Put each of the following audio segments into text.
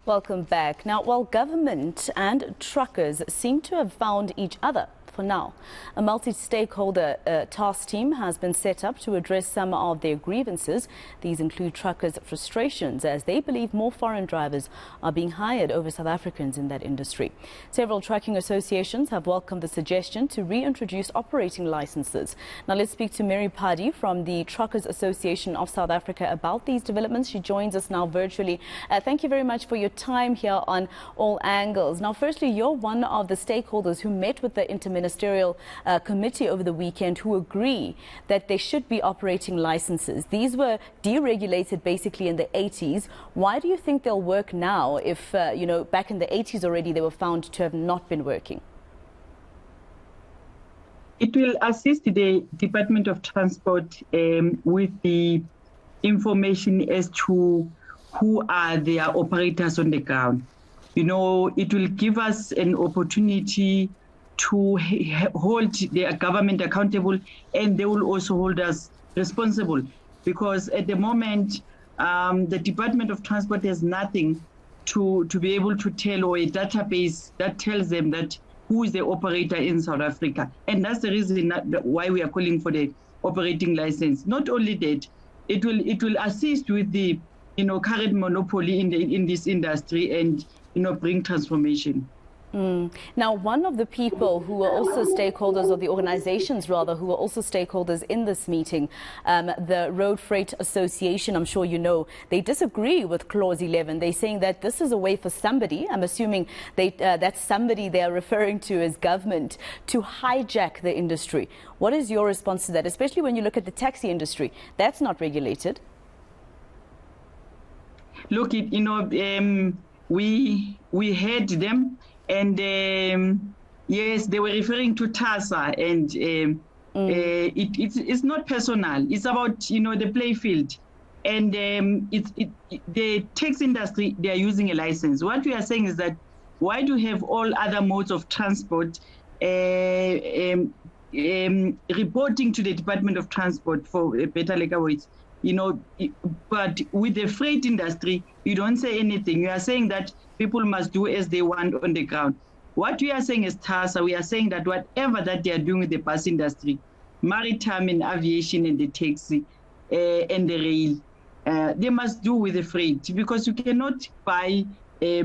Welcome back. Now, while government and truckers seem to have found each other for now, a multi-stakeholder task team has been set up to address some of their grievances. These include truckers' frustrations as they believe more foreign drivers are being hired over South Africans in that industry. Several trucking associations have welcomed the suggestion to reintroduce operating licenses. Now, let's speak to Mary Padi from the Truckers Association of South Africa about these developments. She joins us now virtually. Thank you very much for your time here on All Angles. Now, firstly, you're one of the stakeholders who met with the Interministerial Committee over the weekend who agree that there should be operating licenses. These were deregulated basically in the 80s. Why do you think they'll work now if, back in the 80s already they were found to have not been working? It will assist the Department of Transport with the information as to who are their operators on the ground. You know, it will give us an opportunity to hold the government accountable, and they will also hold us responsible, because at the moment the Department of Transport has nothing to be able to tell, or a database that tells them that who is the operator in South Africa. And that's the reason why we are calling for the operating license. Not only that, it will assist with the current monopoly in this industry and bring transformation. Now, one of the people who were also stakeholders, or the organizations rather, who were also stakeholders in this meeting, the Road Freight Association, I'm sure you know, they disagree with Clause 11. They're saying that this is a way for somebody, I'm assuming that somebody they're referring to as government, to hijack the industry. What is your response to that, especially when you look at the taxi industry? That's not regulated. Look, we heard them. And yes, they were referring to TASA, and it's not personal. It's about the play field, and the taxi industry, they are using a license. What we are saying is that why do you have all other modes of transport reporting to the Department of Transport for better legal weights? But with the freight industry, you don't say anything. You are saying that people must do as they want on the ground. What we are saying is TASA, we are saying that whatever that they are doing with the bus industry, maritime and aviation and the taxi and the rail, they must do with the freight, because you cannot buy a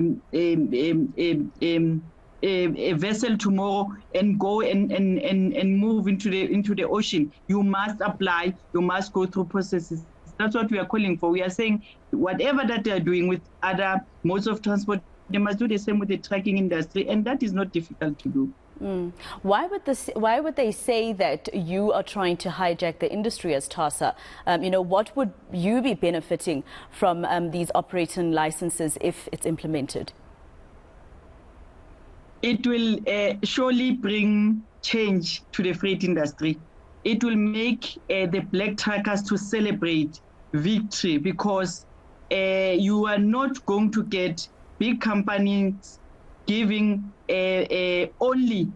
vessel tomorrow and go and move into the ocean. You must apply, you must go through processes. That's what we are calling for. We are saying whatever that they are doing with other modes of transport, they must do the same with the trucking industry, and that is not difficult to do. Why would they say that you are trying to hijack the industry as TASA? What would you be benefiting from these operating licenses if it's implemented? It will surely bring change to the freight industry. It will make the black truckers to celebrate victory, because you are not going to get big companies giving only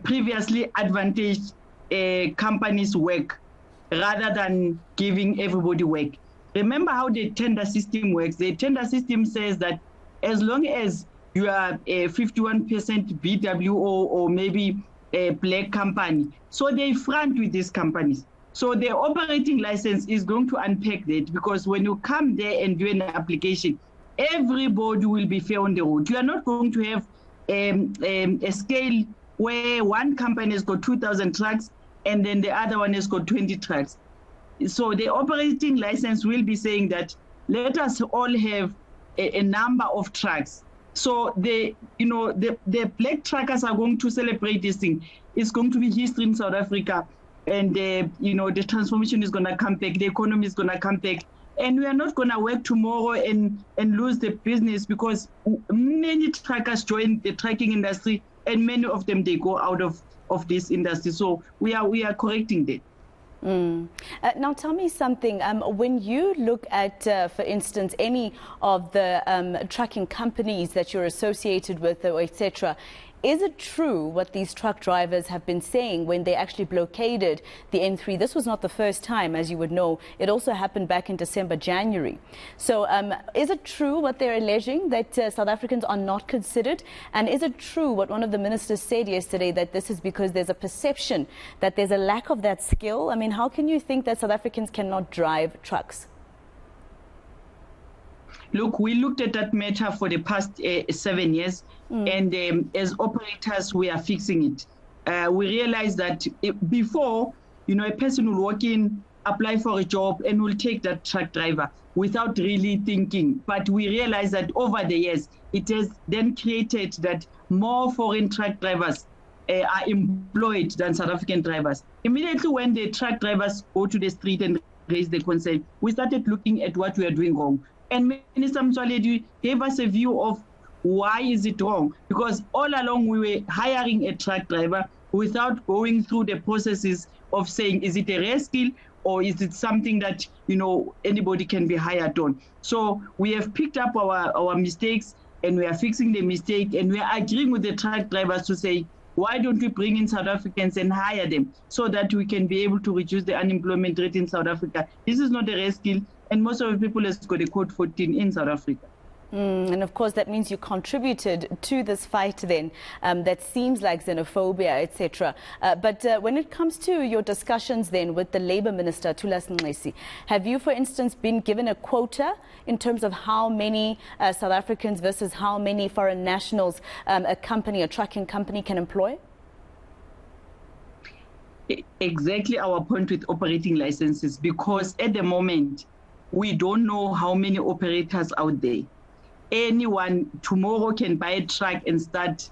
previously advantaged companies work rather than giving everybody work. Remember how the tender system works. The tender system says that as long as you are a 51% BWO or maybe a black company, so they front with these companies. So the operating license is going to unpack that, because when you come there and do an application, everybody will be fair on the road. You are not going to have a scale where one company has got 2,000 trucks and then the other one has got 20 trucks. So the operating license will be saying that let us all have a number of trucks. So the black truckers are going to celebrate this thing. It's going to be history in South Africa, and the transformation is going to come back. The economy is going to come back, and we are not going to work tomorrow and lose the business, because many truckers join the trucking industry, and many of them they go out of this industry. So we are correcting that. Now, tell me something. When you look at, for instance, any of the trucking companies that you're associated with, etc., Is it true what these truck drivers have been saying when they actually blockaded the N3? This was not the first time, as you would know. It also happened back in December, January. So is it true what they're alleging, that South Africans are not considered? And is it true what one of the ministers said yesterday, that this is because there's a perception that there's a lack of that skill? I mean, how can you think that South Africans cannot drive trucks? Look, we looked at that matter for the past 7 years, and as operators, we are fixing it. We realized that before, a person will walk in, apply for a job, and will take that truck driver without really thinking. But we realized that over the years, it has then created that more foreign truck drivers are employed than South African drivers. Immediately when the truck drivers go to the street and raise the concern, we started looking at what we are doing wrong. And Minister Mtswaledi gave us a view of why is it wrong? Because all along we were hiring a truck driver without going through the processes of saying, is it a rare skill or is it something that, anybody can be hired on? So we have picked up our mistakes and we are fixing the mistake, and we are agreeing with the truck drivers to say, why don't we bring in South Africans and hire them so that we can be able to reduce the unemployment rate in South Africa? This is not a rare skill, and most of the people has got a code 14 in South Africa. And of course, that means you contributed to this fight then, that seems like xenophobia, etc. But when it comes to your discussions then with the Labour Minister, Thulas Nxesi, have you, for instance, been given a quota in terms of how many South Africans versus how many foreign nationals a trucking company can employ? Exactly our point with operating licenses, because at the moment, we don't know how many operators out there. Anyone tomorrow can buy a truck and start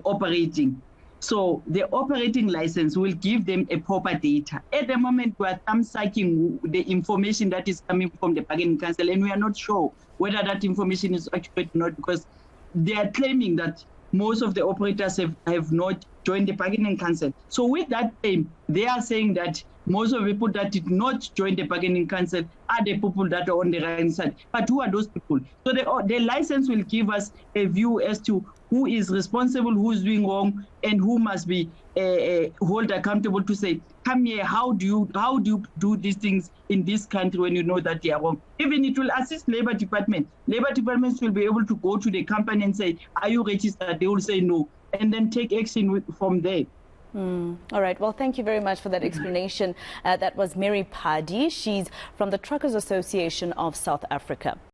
operating. So the operating license will give them a proper data. At the moment, we are thumb-sucking the information that is coming from the bargaining council, and we are not sure whether that information is accurate or not, because they are claiming that most of the operators have not joined the bargaining council. So with that claim, they are saying that most of the people that did not join the bargaining council are the people that are on the right side. But who are those people? So the license will give us a view as to who is responsible, who is doing wrong, and who must be held accountable to say, come here, how do you do these things in this country when you know that they are wrong? Even it will assist Labour Department. Labour departments will be able to go to the company and say, are you registered? They will say no, and then take action from there. All right. Well, thank you very much for that explanation. That was Mary Padi. She's from the Truckers Association of South Africa.